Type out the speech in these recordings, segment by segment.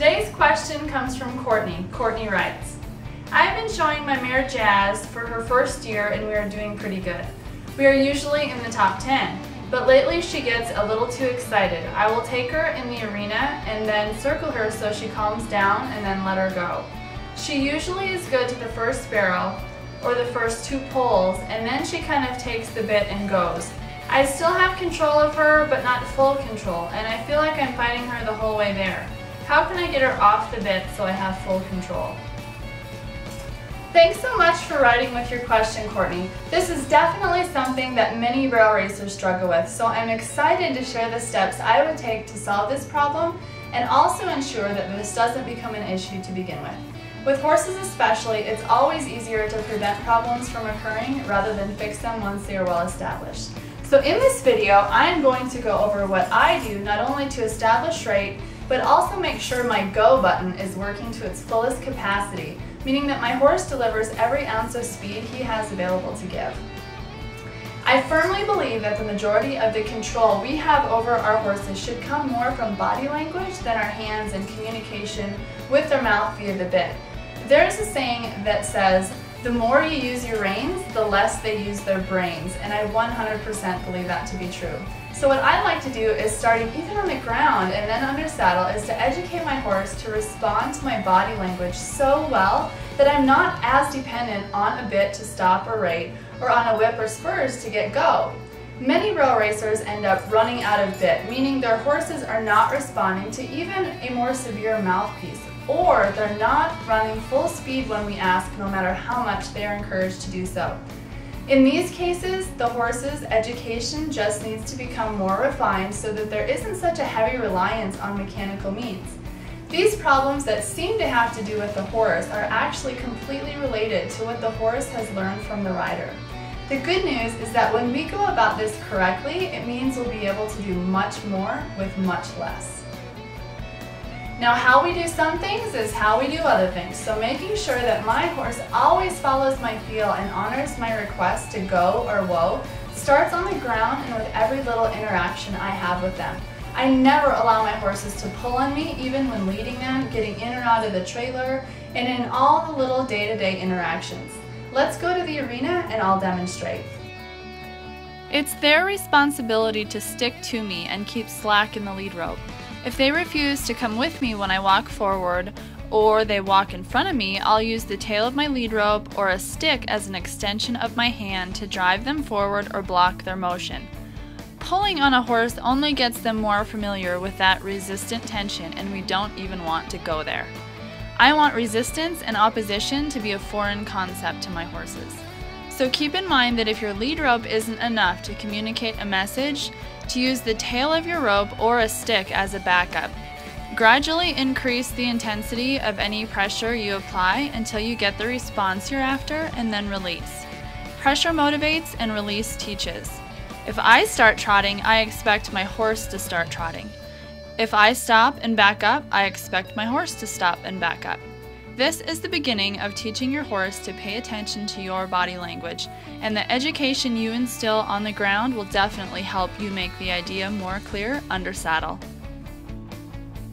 Today's question comes from Courtney. Courtney writes, I've been showing my mare Jazz for her first year and we are doing pretty good. We are usually in the top 10, but lately she gets a little too excited. I will take her in the arena and then circle her so she calms down and then let her go. She usually is good to the first barrel or the first 2 pulls, and then she kind of takes the bit and goes. I still have control of her, but not full control, and I feel like I'm fighting her the whole way there. How can I get her off the bit so I have full control? Thanks so much for writing with your question, Courtney. This is definitely something that many rail racers struggle with, so I'm excited to share the steps I would take to solve this problem and also ensure that this doesn't become an issue to begin with. With horses especially, it's always easier to prevent problems from occurring rather than fix them once they are well established. So in this video, I am going to go over what I do not only to establish rate, but also make sure my go button is working to its fullest capacity, meaning that my horse delivers every ounce of speed he has available to give. I firmly believe that the majority of the control we have over our horses should come more from body language than our hands and communication with their mouth via the bit. There's a saying that says, the more you use your reins, the less they use their brains, and I 100% believe that to be true. So what I like to do is, starting even on the ground and then under saddle, is to educate my horse to respond to my body language so well that I'm not as dependent on a bit to stop or rate, or on a whip or spurs to get go. Many rail racers end up running out of bit, meaning their horses are not responding to even a more severe mouthpiece, or they're not running full speed when we ask, no matter how much they are encouraged to do so. In these cases, the horse's education just needs to become more refined so that there isn't such a heavy reliance on mechanical means. These problems that seem to have to do with the horse are actually completely related to what the horse has learned from the rider. The good news is that when we go about this correctly, it means we'll be able to do much more with much less. Now, how we do some things is how we do other things, so making sure that my horse always follows my feel and honors my request to go or whoa starts on the ground and with every little interaction I have with them. I never allow my horses to pull on me, even when leading them, getting in or out of the trailer, and in all the little day-to-day interactions. Let's go to the arena and I'll demonstrate. It's their responsibility to stick to me and keep slack in the lead rope. If they refuse to come with me when I walk forward, or they walk in front of me, I'll use the tail of my lead rope or a stick as an extension of my hand to drive them forward or block their motion. Pulling on a horse only gets them more familiar with that resistant tension, and we don't even want to go there. I want resistance and opposition to be a foreign concept to my horses. So keep in mind that if your lead rope isn't enough to communicate a message, to use the tail of your rope or a stick as a backup. Gradually increase the intensity of any pressure you apply until you get the response you're after, and then release. Pressure motivates and release teaches. If I start trotting, I expect my horse to start trotting. If I stop and back up, I expect my horse to stop and back up. This is the beginning of teaching your horse to pay attention to your body language, and the education you instill on the ground will definitely help you make the idea more clear under saddle.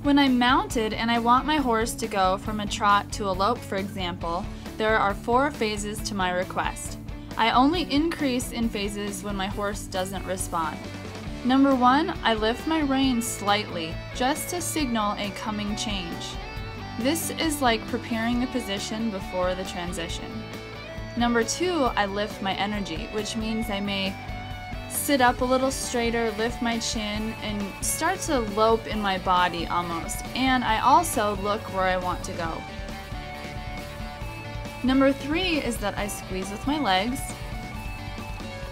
When I'm mounted and I want my horse to go from a trot to a lope, for example, there are 4 phases to my request. I only increase in phases when my horse doesn't respond. Number 1, I lift my reins slightly, just to signal a coming change. This is like preparing the position before the transition. Number 2, I lift my energy, which means I may sit up a little straighter, lift my chin, and start to lope in my body almost. And I also look where I want to go. Number 3 is that I squeeze with my legs.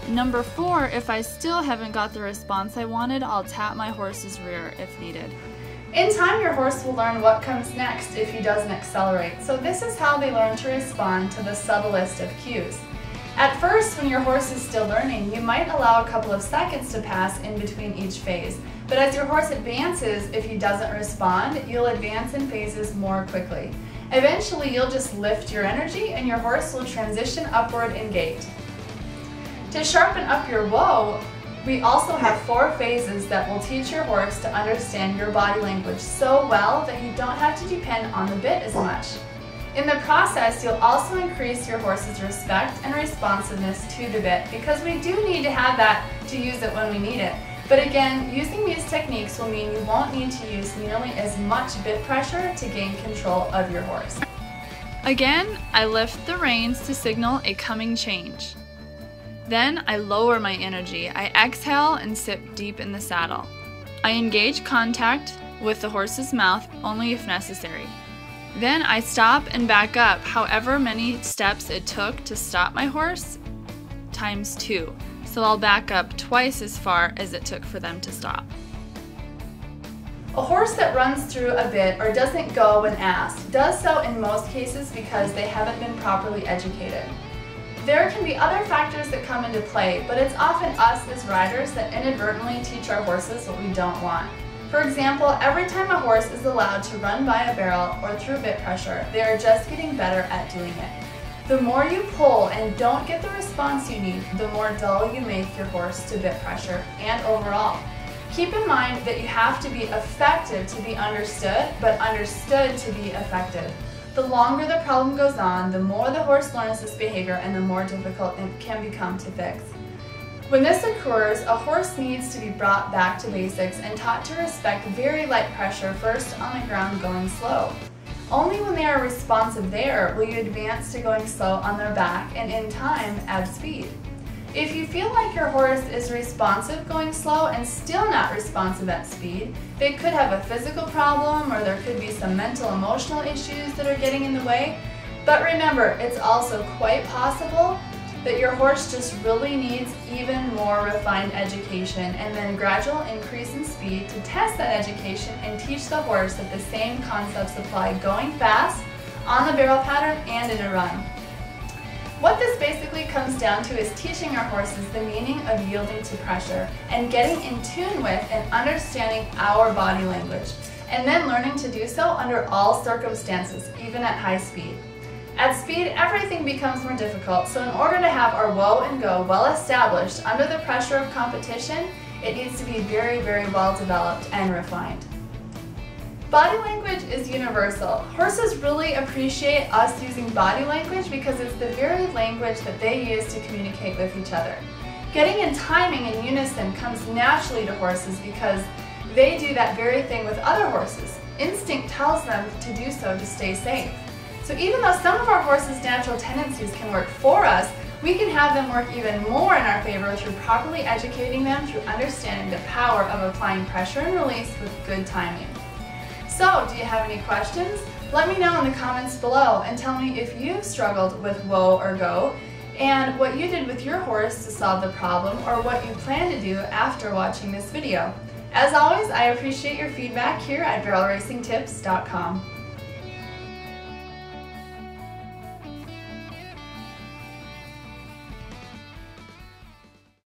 Number 4, if I still haven't got the response I wanted, I'll tap my horse's rear if needed. In time, your horse will learn what comes next if he doesn't accelerate, so this is how they learn to respond to the subtlest of cues. At first, when your horse is still learning, you might allow a couple of seconds to pass in between each phase, but as your horse advances, if he doesn't respond, you'll advance in phases more quickly. Eventually, you'll just lift your energy and your horse will transition upward in gait. To sharpen up your whoa, We also have 4 phases that will teach your horse to understand your body language so well that you don't have to depend on the bit as much. In the process, you'll also increase your horse's respect and responsiveness to the bit, because we do need to have that to use it when we need it. But again, using these techniques will mean you won't need to use nearly as much bit pressure to gain control of your horse. Again, I lift the reins to signal a coming change. Then I lower my energy. I exhale and sit deep in the saddle. I engage contact with the horse's mouth only if necessary. Then I stop and back up however many steps it took to stop my horse, times 2. So I'll back up twice as far as it took for them to stop. A horse that runs through a bit or doesn't go when asked does so in most cases because they haven't been properly educated. There can be other factors that come into play, but it's often us as riders that inadvertently teach our horses what we don't want. For example, every time a horse is allowed to run by a barrel or through bit pressure, they are just getting better at doing it. The more you pull and don't get the response you need, the more dull you make your horse to bit pressure and overall. Keep in mind that you have to be effective to be understood, but understood to be effective. The longer the problem goes on, the more the horse learns this behavior and the more difficult it can become to fix. When this occurs, a horse needs to be brought back to basics and taught to respect very light pressure first on the ground going slow. Only when they are responsive there will you advance to going slow on their back and in time add speed. If you feel like your horse is responsive going slow and still not responsive at speed, they could have a physical problem or there could be some mental emotional issues that are getting in the way. But remember, it's also quite possible that your horse just really needs even more refined education and then gradual increase in speed to test that education and teach the horse that the same concepts apply going fast, on the barrel pattern, and in a run. What this basically comes down to is teaching our horses the meaning of yielding to pressure and getting in tune with and understanding our body language, and then learning to do so under all circumstances, even at high speed. At speed, everything becomes more difficult, so in order to have our whoa and go well established under the pressure of competition, it needs to be very, very well developed and refined. Body language is universal. Horses really appreciate us using body language because it's the very language that they use to communicate with each other. Getting in timing and unison comes naturally to horses because they do that very thing with other horses. Instinct tells them to do so to stay safe. So even though some of our horses' natural tendencies can work for us, we can have them work even more in our favor through properly educating them through understanding the power of applying pressure and release with good timing. So, do you have any questions? Let me know in the comments below and tell me if you've struggled with whoa or go and what you did with your horse to solve the problem or what you plan to do after watching this video. As always, I appreciate your feedback here at barrelracingtips.com.